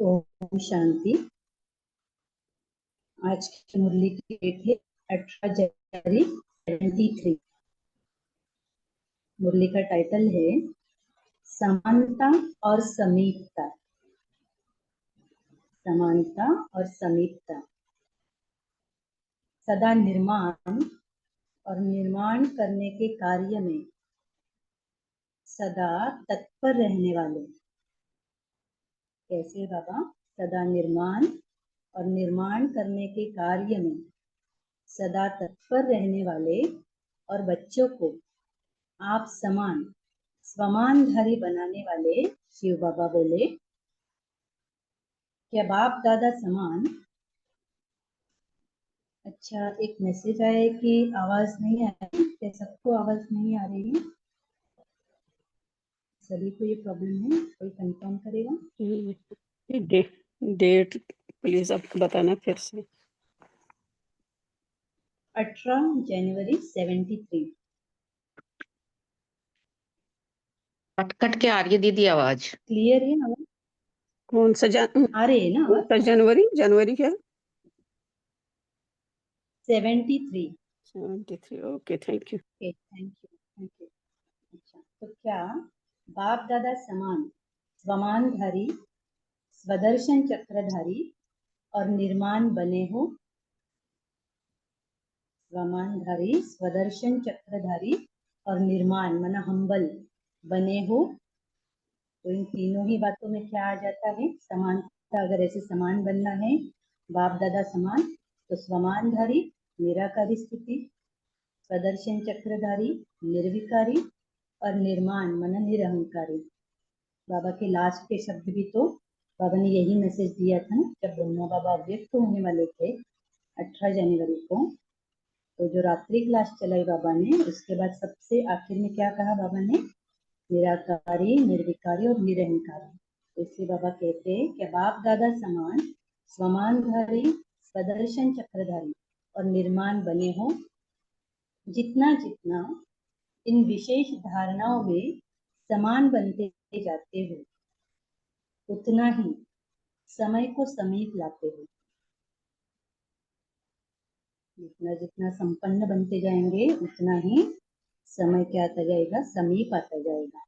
ओम शांति। आज की मुरली की डेट है 18 जनवरी 73। मुरली का टाइटल है समानता और समीपता। समानता और समीपता। सदा निर्माण और निर्माण करने के कार्य में सदा तत्पर रहने वाले। कैसे बाबा? सदा निर्माण और निर्माण करने के कार्य में सदा तत्पर रहने वाले और बच्चों को आप समान स्वमानधारी बनाने वाले शिव बाबा बोले, क्या बाप दादा समान। अच्छा, एक मैसेज आया है कि आवाज नहीं आ रही है। सबको आवाज नहीं आ रही है? सभी को ये प्रॉब्लम है? कोई कंफर्म करेगा? डेट प्लीज आप बताना फिर से। 18 जनवरी 73। कट कट के आ रही है दीदी आवाज। क्लियर है आवाज? कौन सा आ रही है ना कौन सा आवाज? जनवरी क्या? 73। 73। Okay, thank you. Thank you. अच्छा, तो क्या बाप दादा समान स्वमानधारी स्वदर्शन चक्रधारी और निर्माण बने हो? स्वमानधारी स्वदर्शन चक्रधारी और निर्माण माना हम्बल बने हो। तो इन तीनों ही बातों में क्या आ जाता है? समानता। अगर ऐसे समान बनना है, बाप दादा समान, तो स्वमानधारी निराकारी स्थिति, स्वदर्शन चक्रधारी निर्विकारी और निर्माण माना निरहंकारी। बाबा के लास्ट के शब्द भी तो बाबा ने यही मैसेज दिया था ना, जब ब्रह्मा बाबा अव्यक्त होने वाले थे 18 जनवरी को। तो जो रात्रि क्लास चलाई बाबा ने, उसके बाद सबसे आखिर में क्या कहा बाबा ने? निराकारी, निर्विकारी और निरहंकारी। तो इसलिए बाबा कहते हैं कि बाप दादा समान स्वमानधारी स्वदर्शन चक्रधारी और निर्माण बने हो। जितना जितना इन विशेष धारणाओं में समान बनते जाते हो, उतना ही समय को समीप लाते हो। जितना जितना संपन्न बनते जाएंगे, उतना ही समय क्या आता जाएगा? समीप आता जाएगा।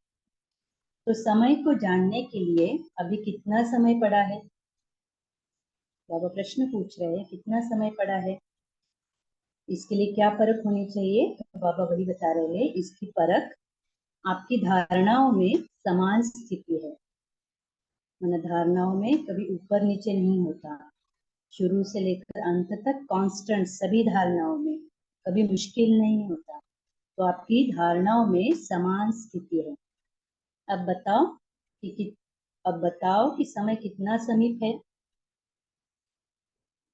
तो समय को जानने के लिए अभी कितना समय पड़ा है? बाबा प्रश्न पूछ रहे हैं, कितना समय पड़ा है? इसके लिए क्या परख होनी चाहिए? तो बाबा वही बता रहे हैं, इसकी परख आपकी धारणाओं में समान स्थिति है। माना धारणाओं में कभी ऊपर नीचे नहीं होता, शुरू से लेकर अंत तक कांस्टेंट सभी धारणाओं में, कभी मुश्किल नहीं होता। तो आपकी धारणाओं में समान स्थिति है। अब बताओ कि समय कितना समीप है।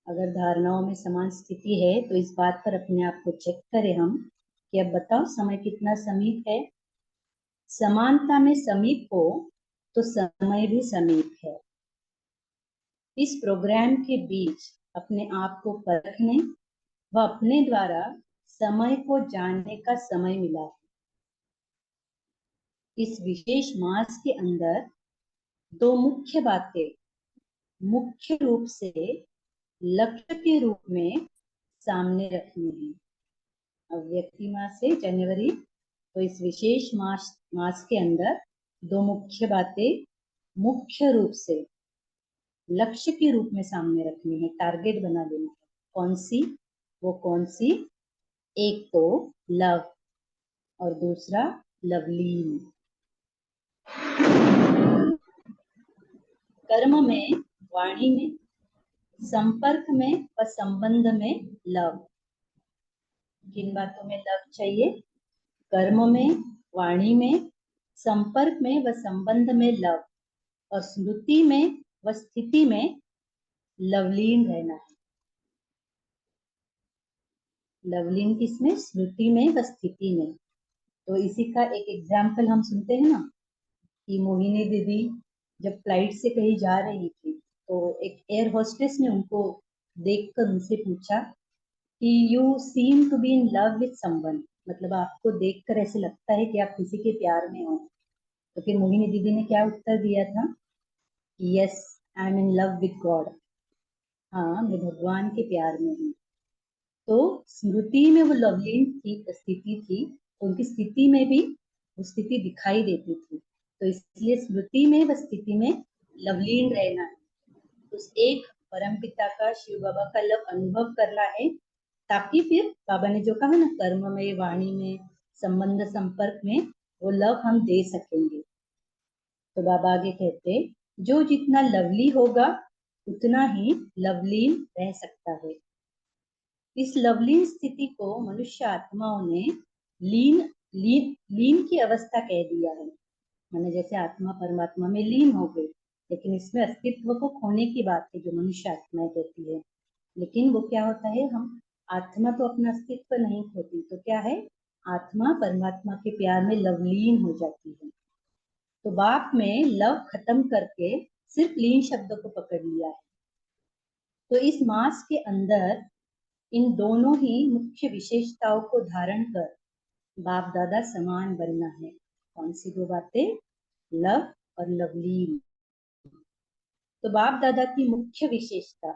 अगर धारणाओं में समान स्थिति है तो इस बात पर अपने आप को चेक करें हम कि अब बताओ समय कितना समीप है। समानता में समीप हो तो समय भी समीप है। इस प्रोग्राम के बीच अपने आप को परखने व अपने द्वारा समय को जानने का समय मिला है। इस विशेष मास के अंदर दो मुख्य बातें मुख्य रूप से लक्ष्य के रूप में सामने रखनी है। अव्यक्ति मास है जनवरी, तो इस विशेष मास के अंदर दो मुख्य बातें मुख्य रूप से लक्ष्य के रूप में सामने रखनी है, टारगेट बना देना है। कौन सी? वो कौन सी? एक तो लव और दूसरा लवलीन। कर्म में, वाणी में, संपर्क में व संबंध में लव। किन बातों में लव चाहिए? कर्म में, वाणी में, संपर्क में व संबंध में लव, और स्मृति में व स्थिति में लवलीन रहना है। लवलीन किसमें? स्मृति में व स्थिति में। तो इसी का एक एग्जाम्पल हम सुनते हैं ना, कि मोहिनी दीदी जब फ्लाइट से कहीं जा रही थी, तो एक एयर होस्टेस ने उनको देखकर उनसे पूछा कि you seem to be in love with someone, मतलब आपको देखकर ऐसे लगता है कि आप किसी के प्यार में हो। तो फिर मोहिनी दीदी ने क्या उत्तर दिया था? Yes, I am in love with God, हाँ मैं भगवान के प्यार में हूँ। तो स्मृति में वो लवलीन की स्थिति थी, उनकी स्थिति में भी वो स्थिति दिखाई देती थी, तो इसलिए स्मृति में व स्थिति में लवलीन रहना है, उस एक परम पिता का, शिव बाबा का लव अनुभव करना है, ताकि फिर बाबा ने जो कहा ना, कर्म में, वाणी में, संबंध संपर्क में वो लव हम दे सकेंगे। तो बाबा आगे कहते, जो जितना लवली होगा उतना ही लवलीन रह सकता है। इस लवलीन स्थिति को मनुष्य आत्माओं ने लीन लीन लीन की अवस्था कह दिया है, माने जैसे आत्मा परमात्मा में लीन हो गई, लेकिन इसमें अस्तित्व को खोने की बात है जो मनुष्य आत्माएं कहती है। लेकिन वो क्या होता है, हम आत्मा तो अपना अस्तित्व नहीं खोती, तो क्या है, आत्मा परमात्मा के प्यार में लवलीन हो जाती है। तो बाप में लव खत्म करके सिर्फ लीन शब्द को पकड़ लिया है। तो इस मास के अंदर इन दोनों ही मुख्य विशेषताओं को धारण कर बाप दादा समान बनना है। कौन सी दो बातें, लव और लवलीन। तो बाप दादा की मुख्य विशेषता,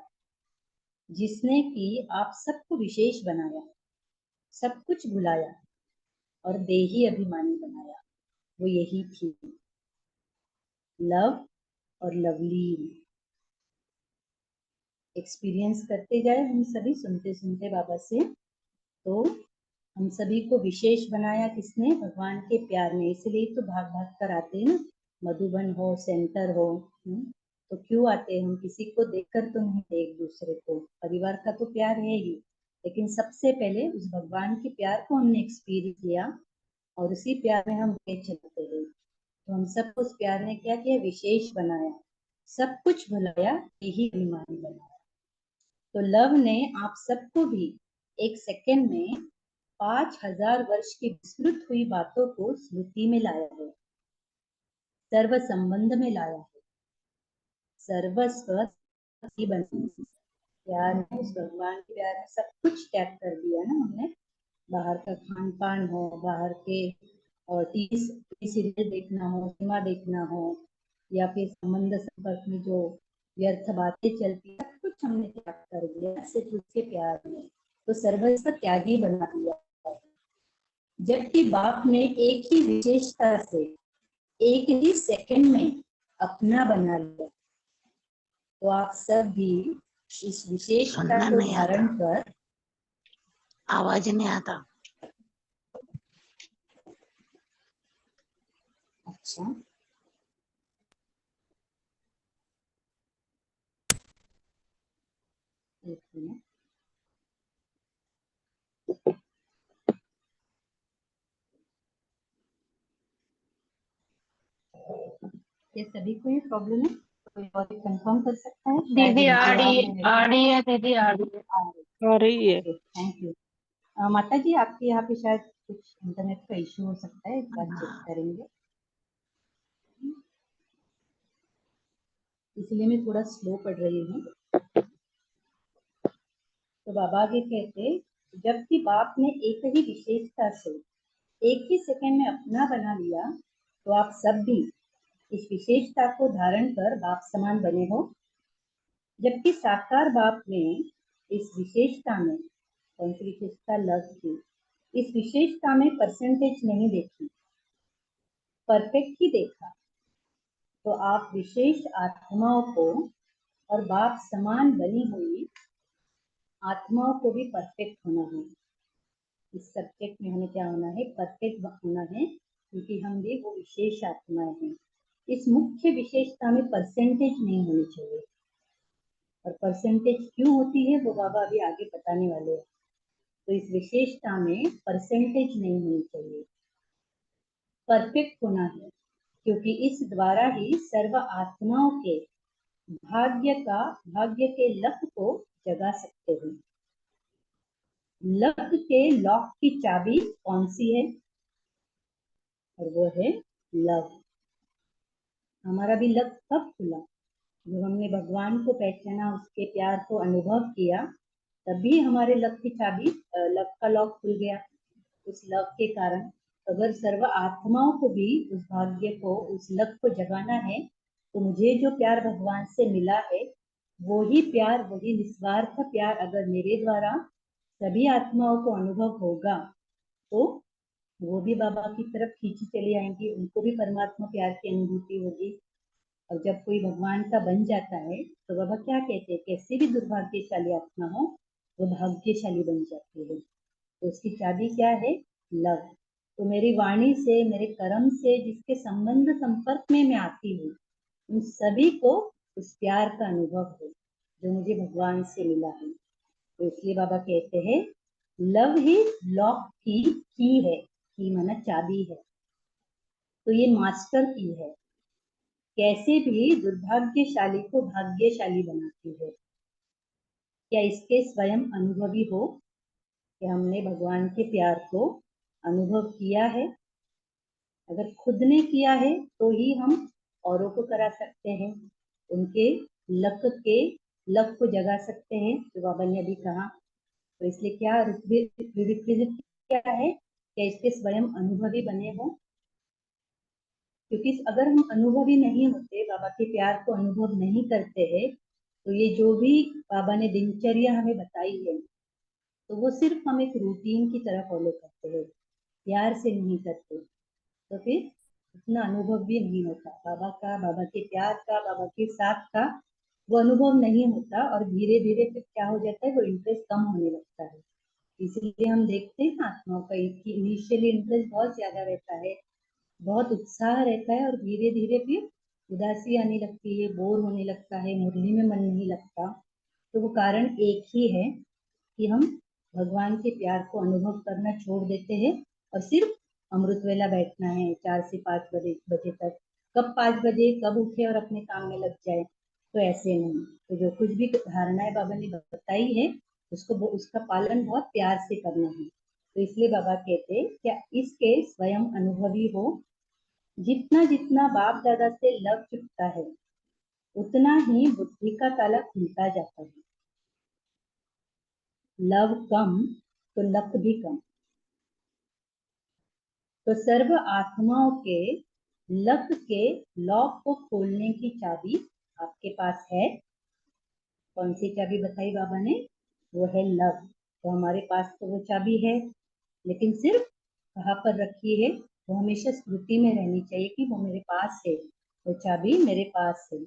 जिसने कि आप सबको विशेष बनाया, सब कुछ भुलाया और देही अभिमानी बनाया, वो यही थी, लव और लवलीन। एक्सपीरियंस करते जाए हम सभी, सुनते सुनते बाबा से। तो हम सभी को विशेष बनाया किसने, भगवान के प्यार में। इसलिए तो भाग भाग कर आते हैं ना, मधुबन हो, सेंटर हो, तो क्यों आते हैं हम, किसी को देखकर तो नहीं, एक दूसरे को, परिवार का तो प्यार है ही, लेकिन सबसे पहले उस भगवान के प्यार को हमने एक्सपीरियंस किया और उसी प्यार में हम चलते हैं। तो हम सबको उस प्यार ने क्या किया, विशेष बनाया, सब कुछ भुलाया, यही अभिमानी बनाया। तो लव ने आप सबको भी एक सेकंड में 5000 वर्ष की विस्तृत हुई बातों को स्मृति में लाया है, सर्व संबंध में लाया है, सर्वस्व प्यार में, उस भगवान के प्यार में सब कुछ त्याग कर दिया ना हमने। बाहर का खान पान हो, बाहर के और टीवी सीरियल देखना हो, सिनेमा देखना हो, या फिर संबंध संपर्क में जो व्यर्थ बातें चलती, सब कुछ हमने त्याग कर दिया सिर्फ उसके प्यार में। तो सर्वस्व त्यागी बना दिया। जबकि बाप ने एक ही विशेषता से एक ही सेकंड में अपना बना लिया, तो आप सब भी इस विशेषता को धारण कर, आवाज नहीं आता। अच्छा एक मिनट, ये सभी को ये प्रॉब्लम है, कोई और कंफर्म कर सकता है? दीदी आ रही है, दीदी आ रही है। आ रही है। Thank you. माता जी, आपके यहाँ पे शायद कुछ इंटरनेट का इश्यू हो सकता है, एक बार चेक करेंगे, इसलिए मैं थोड़ा स्लो पढ़ रही हूँ। तो बाबा आगे कहते, जबकि बाप ने एक ही विशेषता से एक ही सेकंड में अपना बना लिया, तो आप सब भी इस विशेषता को धारण कर बाप समान बने हो। जबकि साकार बाप ने इस विशेषता में, कौन सी विशेषता, लव की, इस विशेषता में परसेंटेज नहीं देखी, परफेक्ट ही देखा। तो आप विशेष आत्माओं को और बाप समान बनी हुई आत्माओं को भी परफेक्ट होना है। इस सब्जेक्ट में हमें क्या होना है, परफेक्ट होना है, क्योंकि हम भी वो विशेष आत्माएं हैं। इस मुख्य विशेषता में परसेंटेज नहीं होनी चाहिए, और परसेंटेज क्यों होती है वो बाबा अभी आगे बताने वाले हैं। तो इस विशेषता में परसेंटेज नहीं होनी चाहिए, परफेक्ट होना है, क्योंकि इस द्वारा ही सर्व आत्माओं के भाग्य के लक को जगा सकते हैं। लक के लॉक की चाबी कौन सी है, और वो है लव। हमारा भी लक कब खुला, जब हमने भगवान को पहचाना, उसके प्यार को अनुभव किया, तभी हमारे लक की चाबी, लक का लॉक खुल गया। उस लव के कारण अगर सर्व आत्माओं को भी उस भाग्य को, उस लक को जगाना है, तो मुझे जो प्यार भगवान से मिला है, वही प्यार, वही निस्वार्थ प्यार अगर मेरे द्वारा सभी आत्माओं को अनुभव होगा, तो वो भी बाबा की तरफ खींची चली आएंगी, उनको भी परमात्मा प्यार की अनुभूति होगी। और जब कोई भगवान का बन जाता है, तो बाबा क्या कहते हैं, कैसे भी दुर्भाग्यशाली आत्मा हो, वो भाग्यशाली बन जाती है। तो उसकी चाबी क्या है? लव। तो मेरी वाणी से, मेरे कर्म से जिसके संबंध संपर्क में मैं आती हूँ, उन सभी को उस प्यार का अनुभव हो जो मुझे भगवान से मिला है। तो इसलिए बाबा कहते हैं, लव ही लॉक की है, की माना चाबी है। तो ये मास्टर की है, कैसे भी दुर्भाग्यशाली को भाग्यशाली बनाती है। क्या इसके स्वयं अनुभवी हो कि हमने भगवान के प्यार को अनुभव किया है? अगर खुद ने किया है तो ही हम औरों को करा सकते हैं, उनके लक को जगा सकते हैं, जो बाबा ने अभी कहा। तो इसलिए क्या रिक्विजिट क्या है? क्या इसके स्वयं अनुभवी बने हो? क्योंकि अगर हम अनुभवी नहीं होते, बाबा के प्यार को अनुभव नहीं करते हैं, तो ये जो भी बाबा ने दिनचर्या हमें बताई है, तो वो सिर्फ हम एक रूटीन की तरह फॉलो करते हैं, प्यार से नहीं करते। तो फिर उतना अनुभव भी नहीं होता बाबा का, बाबा के प्यार का, बाबा के साथ का वो अनुभव नहीं होता। और धीरे धीरे फिर क्या हो जाता है, वो इंटरेस्ट कम होने लगता है। इसीलिए हम देखते हैं आत्माओं का इनिशियली इंटरेस्ट बहुत ज्यादा रहता है, बहुत उत्साह रहता है, और धीरे धीरे फिर उदासी आने लगती है, बोर होने लगता है, मुरली में मन नहीं लगता। तो वो कारण एक ही है कि हम भगवान के प्यार को अनुभव करना छोड़ देते हैं और सिर्फ अमृत वेला बैठना है 4 से 5 बजे तक। कब 5 बजे कब उठे और अपने काम में लग जाए, तो ऐसे नहीं। तो जो कुछ भी धारणाएं बाबा ने बताई है, उसका पालन बहुत प्यार से करना है। तो इसलिए बाबा कहते हैं क्या इसके स्वयं अनुभवी हो। जितना जितना बाप दादा से लव चुकता है, उतना ही बुद्धि का ताला खुलता जाता है। लव कम तो लक भी कम। तो सर्व आत्माओं के लक के लॉक को खोलने की चाबी आपके पास है। कौन सी चाबी बताई बाबा ने? वो है लव। तो हमारे पास तो वो चाबी है, लेकिन सिर्फ कहाँ पर रखी है, वो हमेशा स्मृति में रहनी चाहिए कि वो मेरे पास है, वो चाबी मेरे पास है।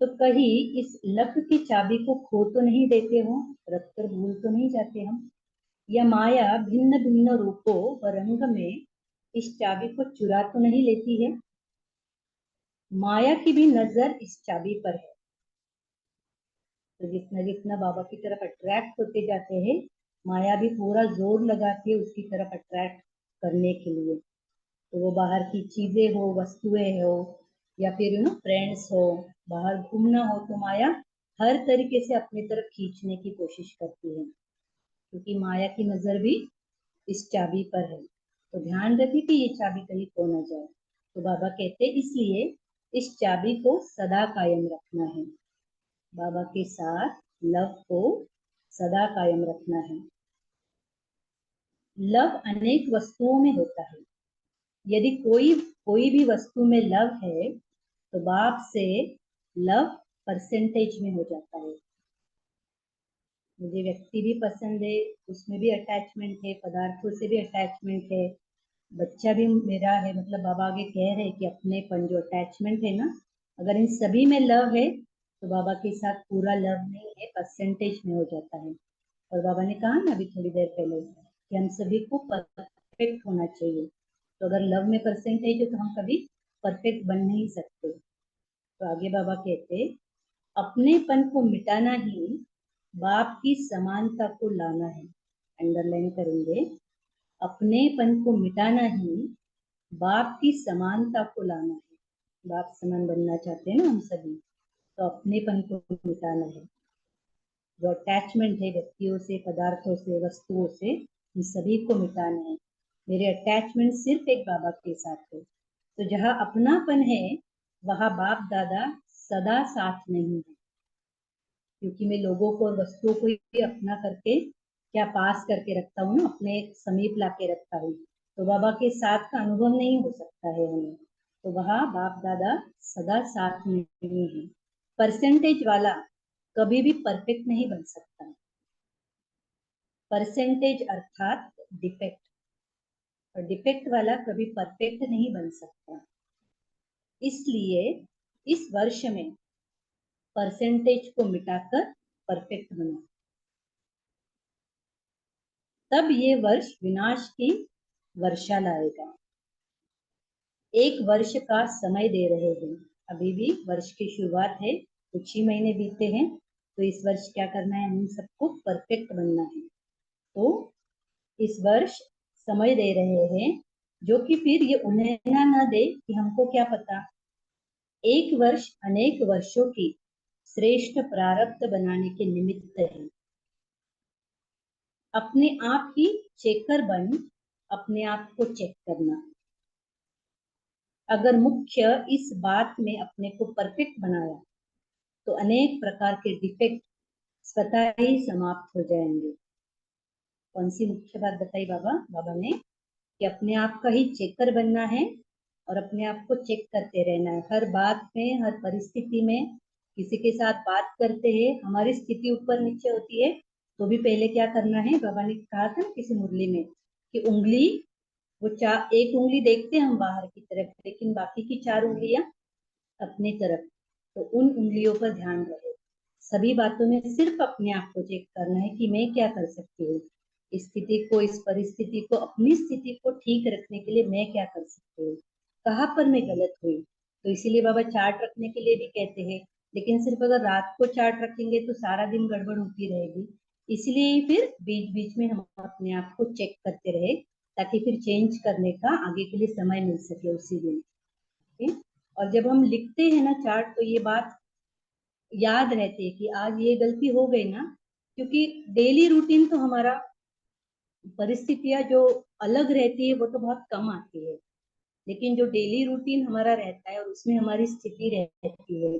तो कहीं इस लक की चाबी को खो तो नहीं देते हो, रखकर भूल तो नहीं जाते हम? या माया भिन्न भिन्न रूपों व रंग में इस चाबी को चुरा तो नहीं लेती है? माया की भी नजर इस चाबी पर है। तो जितना जितना बाबा की तरफ अट्रैक्ट होते जाते हैं, माया भी पूरा जोर लगाती है उसकी तरफ अट्रैक्ट करने के लिए। तो वो बाहर की चीजें हो, वस्तुएं हो, या फिर फ्रेंड्स हो, बाहर घूमना हो, तो माया हर तरीके से अपनी तरफ खींचने की कोशिश करती है, क्योंकि माया की नजर भी इस चाबी पर है। तो ध्यान रखिए कि ये चाबी कहीं खो ना जाए। तो बाबा कहते हैं इसलिए इस चाबी को सदा कायम रखना है, बाबा के साथ लव को सदा कायम रखना है। लव अनेक वस्तुओं में होता है। यदि कोई भी वस्तु में लव है, तो बाप से लव परसेंटेज में हो जाता है। मुझे व्यक्ति भी पसंद है, उसमें भी अटैचमेंट है, पदार्थों से भी अटैचमेंट है, बच्चा भी मेरा है, मतलब बाबा आगे कह रहे हैं कि अपनेपन जो अटैचमेंट है ना, अगर इन सभी में लव है, तो बाबा के साथ पूरा लव नहीं है, परसेंटेज में हो जाता है। और बाबा ने कहा ना अभी थोड़ी देर पहले कि हम सभी को परफेक्ट होना चाहिए। तो अगर लव में परसेंटेज है, तो हम कभी परफेक्ट बन नहीं सकते। तो आगे बाबा कहते, अपनेपन को मिटाना ही बाप की समानता को लाना है। अंडरलाइन करेंगे, अपनेपन को मिटाना ही बाप की समानता को लाना है। बाप समान बनना चाहते हैं ना हम सभी, तो अपनेपन को मिटाना है। जो अटैचमेंट है व्यक्तियों से, पदार्थों से, वस्तुओं से, इन सभी को मिटाना है। मेरे अटैचमेंट सिर्फ एक बाबा के साथ है। तो जहाँ अपनापन है, वहाँ बाप दादा सदा साथ नहीं है, क्योंकि मैं लोगों को और वस्तुओं को ही अपना करके क्या पास करके रखता हूँ ना, अपने समीप ला के रखता हूँ। तो बाबा के साथ का अनुभव नहीं हो सकता है हमें। तो वहाँ बाप दादा सदा साथ में ही है। परसेंटेज वाला कभी भी परफेक्ट नहीं बन सकता। परसेंटेज अर्थात डिफेक्ट, और डिफेक्ट वाला कभी परफेक्ट नहीं बन सकता। इसलिए इस वर्ष में परसेंटेज को मिटाकर परफेक्ट बनो, तब ये वर्ष विनाश की वर्षा लाएगा। एक वर्ष का समय दे रहे हैं, अभी भी वर्ष की शुरुआत है, कुछ ही महीने बीते हैं, तो इस वर्ष क्या करना है, हम सबको परफेक्ट बनना है। तो इस वर्ष समय दे रहे हैं, जो कि फिर ये उन्हें ना दे कि हमको क्या पता। एक वर्ष अनेक वर्षों की श्रेष्ठ प्रारब्ध बनाने के निमित्त है। अपने आप ही चेकर बन अपने आप को चेक करना। अगर मुख्य इस बात में अपने को परफेक्ट बनाया तो अनेक प्रकार के डिफेक्ट स्वतः ही समाप्त हो जाएंगे। कौन सी मुख्य बात बताई बाबा ने, कि अपने आप का ही चेकर बनना है और अपने आप को चेक करते रहना है। हर बात में, हर परिस्थिति में, किसी के साथ बात करते हैं, हमारी स्थिति ऊपर नीचे होती है तो भी पहले क्या करना है, बाबा ने कहा था किसी मुरली में कि उंगली, वो एक उंगली देखते हैं हम बाहर की तरफ, लेकिन बाकी की 4 उंगलियां अपनी तरफ, तो उन उंगलियों पर ध्यान रहे। सभी बातों में सिर्फ अपने आप को चेक करना है कि मैं क्या कर सकती हूँ, इस स्थिति को, इस परिस्थिति को, अपनी स्थिति को ठीक रखने के लिए मैं क्या कर सकती हूँ, कहाँ पर मैं गलत हुई। तो इसीलिए बाबा चार्ट रखने के लिए भी कहते हैं, लेकिन सिर्फ अगर रात को चार्ट रखेंगे तो सारा दिन गड़बड़ होती रहेगी। इसलिए फिर बीच बीच में हम अपने आप को चेक करते रहे, ताकि फिर चेंज करने का आगे के लिए समय मिल सके उसी दिन। और जब हम लिखते हैं ना चार्ट, तो ये बात याद रहती है कि आज ये गलती हो गई ना, क्योंकि डेली रूटीन तो हमारा, परिस्थितियां जो अलग रहती है वो तो बहुत कम आती है, लेकिन जो डेली रूटीन हमारा रहता है और उसमें हमारी स्थिति रहती है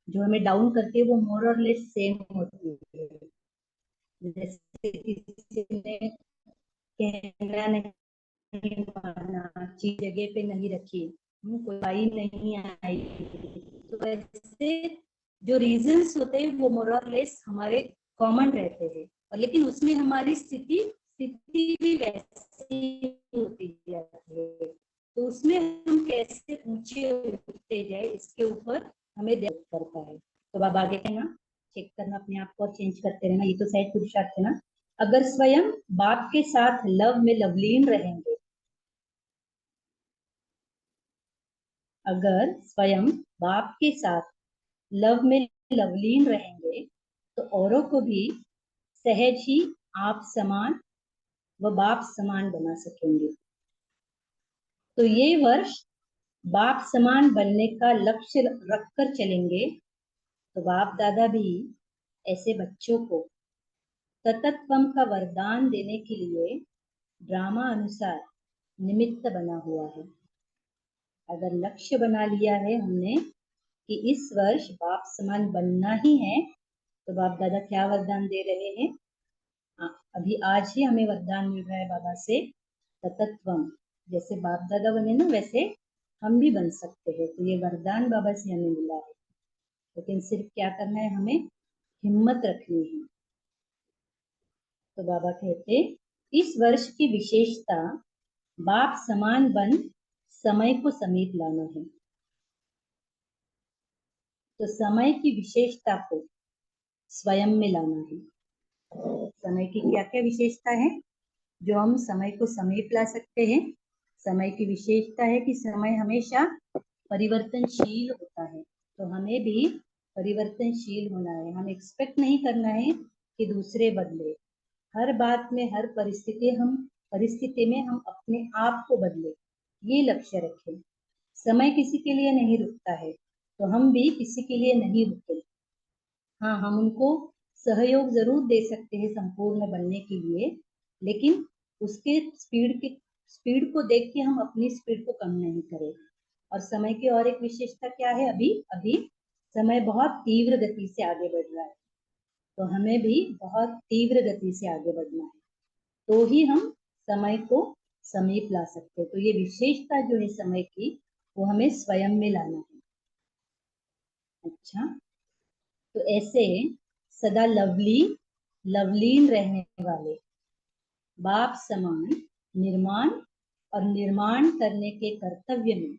जो हमें डाउन करती है, वो मोर और लेस सेम होती है। जैसे किसी ने कहना नहीं माना, चीज जगह पे नहीं रखी, कोई आई नहीं आई, तो ऐसे जो रीजंस होते हैं वो मोर और लेस हमारे कॉमन रहते हैं, और लेकिन उसमें हमारी स्थिति भी वैसी होती जाती है। तो उसमें हम कैसे ऊंचे उठते जाए, इसके ऊपर हमें ध्यान करता है। तो बाबा आगे कहना, चेक करना अपने आप को और चेंज करते रहना, ये तो सहज पुरुषार्थ है ना। अगर स्वयं बाप के साथ लव में लवलीन रहेंगे, अगर स्वयं बाप के साथ लव में लवलीन रहेंगे तो औरों को भी सहज ही आप समान व बाप समान बना सकेंगे। तो ये वर्ष बाप समान बनने का लक्ष्य रखकर चलेंगे तो बाप दादा भी ऐसे बच्चों को तत्त्वम का वरदान देने के लिए ड्रामा अनुसार निमित्त बना हुआ है। अगर लक्ष्य बना लिया है हमने कि इस वर्ष बाप समान बनना ही है, तो बाप दादा क्या वरदान दे रहे हैं, अभी आज ही हमें वरदान मिल रहा है बाबा से, तत्त्वम। जैसे बाप दादा बने ना, वैसे हम भी बन सकते हैं। तो ये वरदान बाबा से हमें मिला है, लेकिन सिर्फ क्या करना है, हमें हिम्मत रखनी है। तो बाबा कहते, इस वर्ष की विशेषता बाप समान बन समय को समीप लाना है। तो समय की विशेषता को स्वयं में लाना है। समय की क्या क्या विशेषता है जो हम समय को समीप ला सकते हैं। समय की विशेषता है कि समय हमेशा परिवर्तनशील होता है, तो हमें भी परिवर्तनशील होना है। हम एक्सपेक्ट नहीं करना है कि दूसरे बदले, हर बात में, हर परिस्थिति में हम अपने आप को बदले, ये लक्ष्य रखें। समय किसी के लिए नहीं रुकता है, तो हम भी किसी के लिए नहीं रुके। हाँ, हम उनको सहयोग जरूर दे सकते हैं संपूर्ण बनने के लिए, लेकिन उसके स्पीड को देख के हम अपनी स्पीड को कम नहीं करें। और समय की और एक विशेषता क्या है, अभी अभी समय बहुत तीव्र गति से आगे बढ़ रहा है, तो हमें भी बहुत तीव्र गति से आगे बढ़ना है, तो ही हम समय को समीप ला सकते हैं। तो ये विशेषता जो है समय की, वो हमें स्वयं में लाना है। अच्छा, तो ऐसे सदा लवलीन रहने वाले, बाप समान निर्माण और निर्माण करने के कर्तव्य में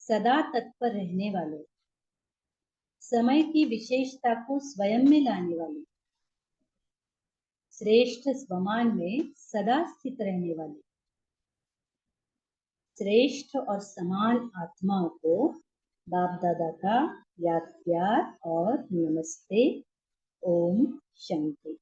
सदा तत्पर रहने वाले, समय की विशेषता को स्वयं में लाने वाले, श्रेष्ठ स्वमान में सदा स्थित रहने वाले, श्रेष्ठ और समान आत्माओं को बाप दादा का याद प्यार और नमस्ते। ओम शांति।